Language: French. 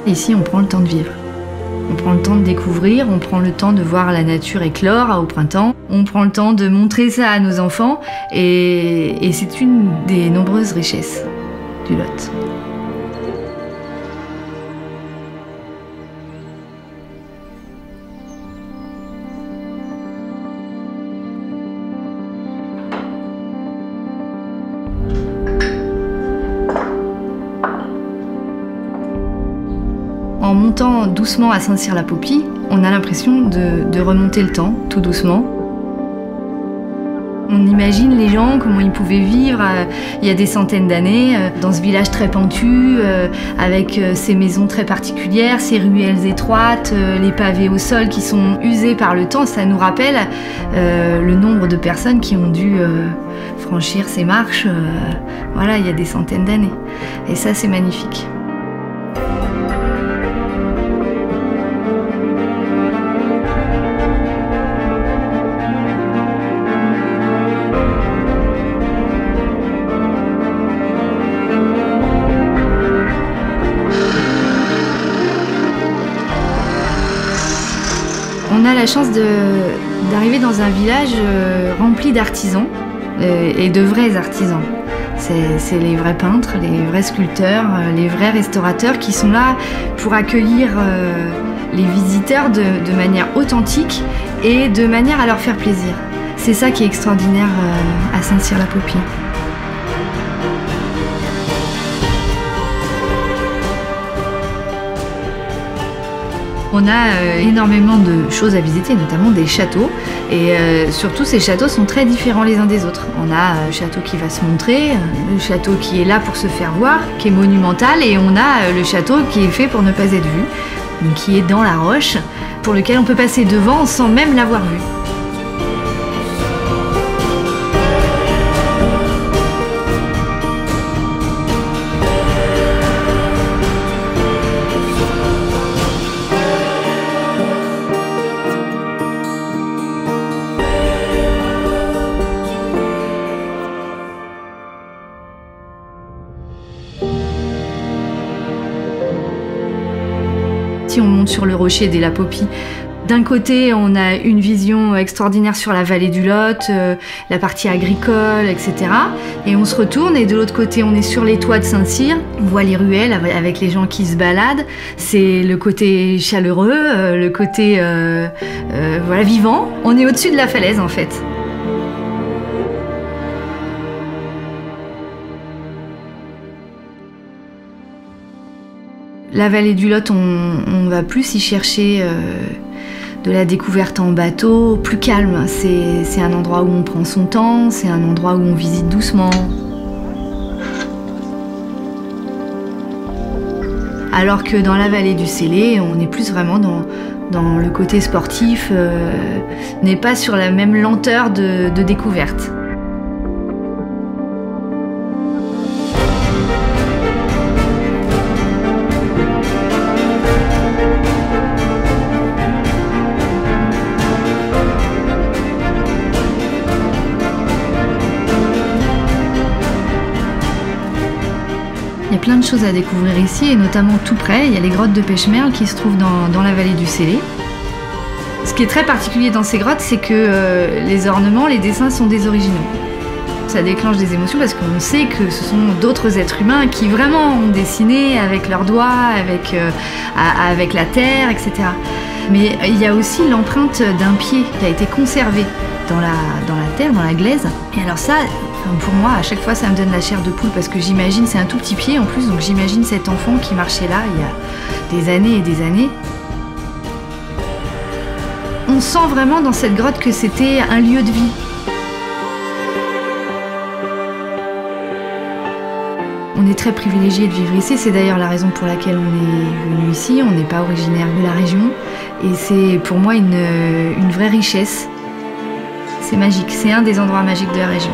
Ici, on prend le temps de vivre. On prend le temps de découvrir, on prend le temps de voir la nature éclore au printemps. On prend le temps de montrer ça à nos enfants et c'est une des nombreuses richesses du Lot. En montant doucement à Saint-Cyr-la-Popie, on a l'impression de remonter le temps, tout doucement. On imagine les gens, comment ils pouvaient vivre il y a des centaines d'années, dans ce village très pentu, avec ces maisons très particulières, ces ruelles étroites, les pavés au sol qui sont usés par le temps. Ça nous rappelle le nombre de personnes qui ont dû franchir ces marches voilà, il y a des centaines d'années. Et ça, c'est magnifique. On a la chance d'arriver dans un village rempli d'artisans et de vrais artisans. C'est les vrais peintres, les vrais sculpteurs, les vrais restaurateurs qui sont là pour accueillir les visiteurs de manière authentique et de manière à leur faire plaisir. C'est ça qui est extraordinaire à Saint-Cyr-la-Popie. On a énormément de choses à visiter, notamment des châteaux. Et surtout, ces châteaux sont très différents les uns des autres. On a le château qui va se montrer, le château qui est là pour se faire voir, qui est monumental, et on a le château qui est fait pour ne pas être vu, donc qui est dans la roche, pour lequel on peut passer devant sans même l'avoir vu. Si on monte sur le rocher des La Popie, d'un côté, on a une vision extraordinaire sur la vallée du Lot, la partie agricole, etc. Et on se retourne et de l'autre côté, on est sur les toits de Saint-Cyr. On voit les ruelles avec les gens qui se baladent. C'est le côté chaleureux, le côté voilà, vivant. On est au-dessus de la falaise, en fait. La vallée du Lot, on va plus y chercher de la découverte en bateau, plus calme. C'est un endroit où on prend son temps, c'est un endroit où on visite doucement. Alors que dans la vallée du Célé, on est plus vraiment dans le côté sportif, on n'est pas sur la même lenteur de découverte. Il y a plein de choses à découvrir ici, et notamment tout près, il y a les grottes de Pêche-Merle qui se trouvent dans la vallée du Célé. Ce qui est très particulier dans ces grottes, c'est que les ornements, les dessins sont des originaux. Ça déclenche des émotions parce qu'on sait que ce sont d'autres êtres humains qui vraiment ont dessiné avec leurs doigts, avec la terre, etc. Mais il y a aussi l'empreinte d'un pied qui a été conservé dans la terre, dans la glaise. Et alors ça, pour moi, à chaque fois, ça me donne la chair de poule parce que j'imagine, c'est un tout petit pied en plus, donc j'imagine cet enfant qui marchait là il y a des années et des années. On sent vraiment dans cette grotte que c'était un lieu de vie. On est très privilégié de vivre ici, c'est d'ailleurs la raison pour laquelle on est venu ici, on n'est pas originaire de la région, et c'est pour moi une vraie richesse. C'est magique, c'est un des endroits magiques de la région.